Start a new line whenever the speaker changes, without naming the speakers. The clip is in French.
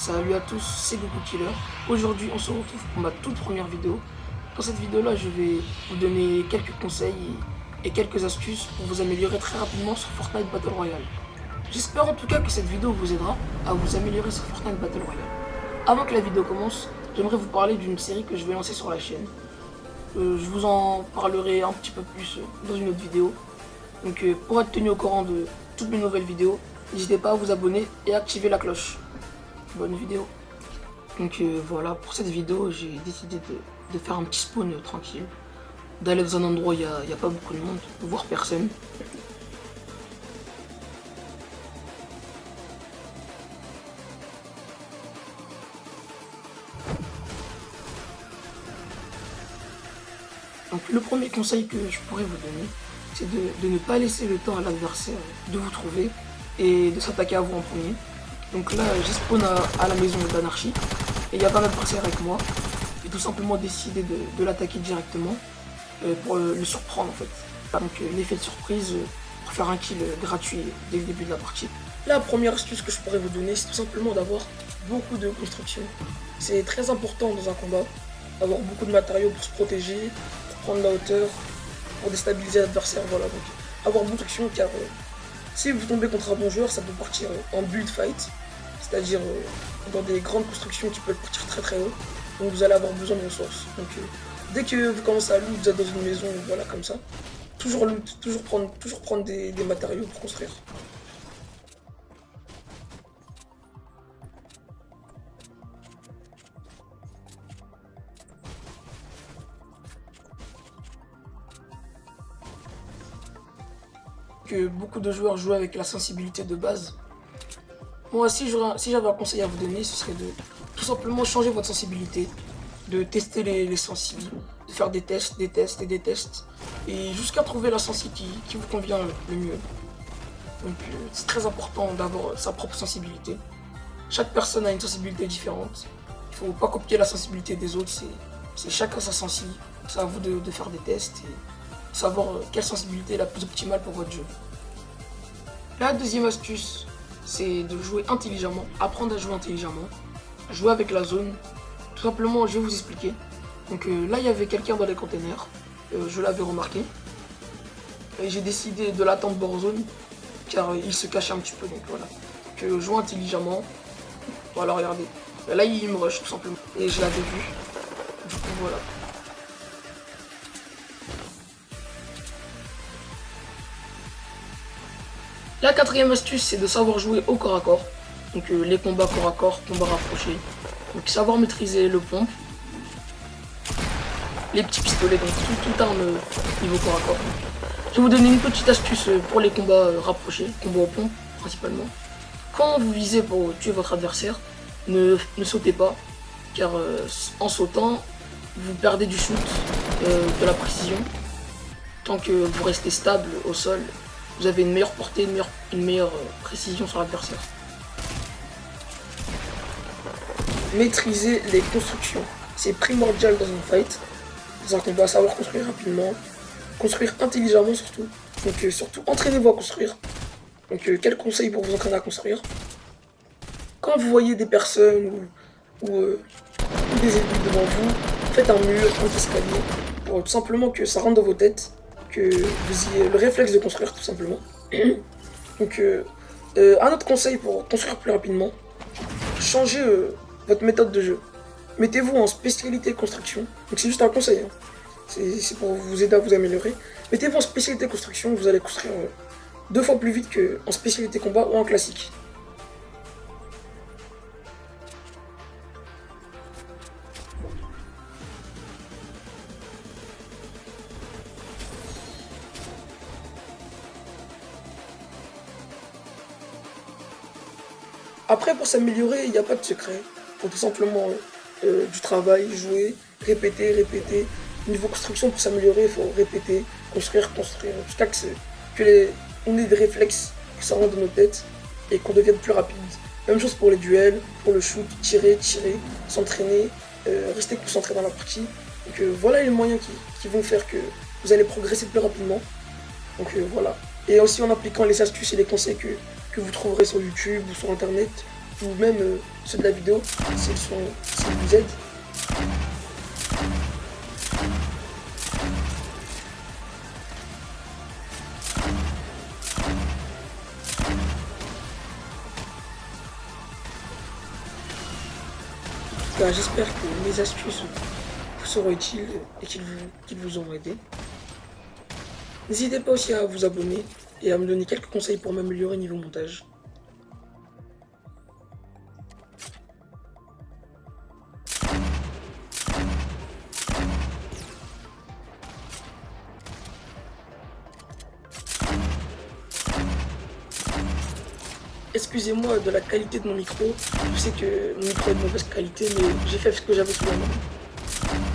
Salut à tous, c'est Goku Killer. Aujourd'hui, on se retrouve pour ma toute première vidéo. Dans cette vidéo-là, je vais vous donner quelques conseils et quelques astuces pour vous améliorer très rapidement sur Fortnite Battle Royale. J'espère en tout cas que cette vidéo vous aidera à vous améliorer sur Fortnite Battle Royale. Avant que la vidéo commence, j'aimerais vous parler d'une série que je vais lancer sur la chaîne. Je vous en parlerai un petit peu plus dans une autre vidéo. Donc pour être tenu au courant de toutes mes nouvelles vidéos, n'hésitez pas à vous abonner et à activer la cloche. Bonne vidéo. Donc voilà, pour cette vidéo, j'ai décidé de faire un petit spawn tranquille. D'aller dans un endroit où il n'y a pas beaucoup de monde, voire personne. Donc le premier conseil que je pourrais vous donner, c'est de ne pas laisser le temps à l'adversaire de vous trouver et de s'attaquer à vous en premier. Donc là, j'ai spawn à la maison d'Anarchie et il y avait un adversaire avec moi. J'ai tout simplement décidé de l'attaquer directement pour le surprendre en fait. Donc l'effet de surprise pour faire un kill gratuit dès le début de la partie. La première astuce que je pourrais vous donner, c'est tout simplement d'avoir beaucoup de construction. C'est très important dans un combat d'avoir beaucoup de matériaux pour se protéger, pour prendre la hauteur, pour déstabiliser l'adversaire. Voilà, donc avoir beaucoup de construction car si vous tombez contre un bon joueur, ça peut partir en build fight, c'est-à-dire dans des grandes constructions qui peuvent partir très très haut. Donc vous allez avoir besoin de ressources. Donc dès que vous commencez à loot, vous êtes dans une maison, voilà comme ça. Toujours loot, toujours prendre des matériaux pour construire. Que beaucoup de joueurs jouent avec la sensibilité de base. Moi, si j'avais un conseil à vous donner, ce serait de tout simplement changer votre sensibilité, de tester les sensibles, de faire des tests, et jusqu'à trouver la sensi qui vous convient le mieux. Donc c'est très important d'avoir sa propre sensibilité. Chaque personne a une sensibilité différente. Il ne faut pas copier la sensibilité des autres, c'est chacun sa sensi. C'est à vous de faire des tests et savoir quelle sensibilité est la plus optimale pour votre jeu. La deuxième astuce, c'est de jouer intelligemment, apprendre à jouer intelligemment, jouer avec la zone. Tout simplement, je vais vous expliquer. Donc là, il y avait quelqu'un dans les containers, je l'avais remarqué. Et j'ai décidé de l'attendre bord zone, car il se cachait un petit peu, donc voilà. Donc jouer intelligemment, voilà, regardez. Là, il me rush tout simplement, et je l'avais vu. Du coup, voilà. La quatrième astuce, c'est de savoir jouer au corps à corps. Donc les combats corps à corps, combats rapprochés. Donc savoir maîtriser le pompe, les petits pistolets, donc tout arme niveau corps à corps. Je vais vous donner une petite astuce pour les combats rapprochés, combats au pompe principalement. Quand vous visez pour tuer votre adversaire, ne sautez pas, car en sautant, vous perdez du shoot, de la précision. Tant que vous restez stable au sol, vous avez une meilleure portée, une meilleure précision sur l'adversaire. Maîtriser les constructions, c'est primordial dans une fight, dans un combat, savoir construire rapidement, construire intelligemment surtout. Donc surtout entraînez-vous à construire. Donc quel conseil pour vous entraîner à construire? Quand vous voyez des personnes ou des ennemis devant vous, faites un mur, un escalier, pour tout simplement que ça rentre dans vos têtes, que vous ayez le réflexe de construire tout simplement. Donc un autre conseil pour construire plus rapidement, changez votre méthode de jeu. Mettez-vous en spécialité construction, donc c'est juste un conseil, hein. C'est pour vous aider à vous améliorer. Mettez-vous en spécialité construction, vous allez construire 2 fois plus vite qu'en spécialité combat ou en classique. Après, pour s'améliorer, il n'y a pas de secret. Il faut tout simplement du travail, jouer, répéter. Niveau construction, pour s'améliorer, il faut répéter, construire, jusqu'à qu'on ait des réflexes, que ça rentre dans nos têtes et qu'on devienne plus rapide. Même chose pour les duels, pour le shoot, tirer, s'entraîner, rester concentré dans la partie. Donc voilà les moyens qui vont faire que vous allez progresser plus rapidement. Donc voilà. Et aussi en appliquant les astuces et les conseils que vous trouverez sur YouTube ou sur internet, ou même ceux de la vidéo, s'ils vous aident. J'espère que mes astuces vous seront utiles et qu'ils vous auront aidé. N'hésitez pas aussi à vous abonner et à me donner quelques conseils pour m'améliorer niveau montage. Excusez-moi de la qualité de mon micro. Je sais que mon micro est de mauvaise qualité, mais j'ai fait ce que j'avais sous la main.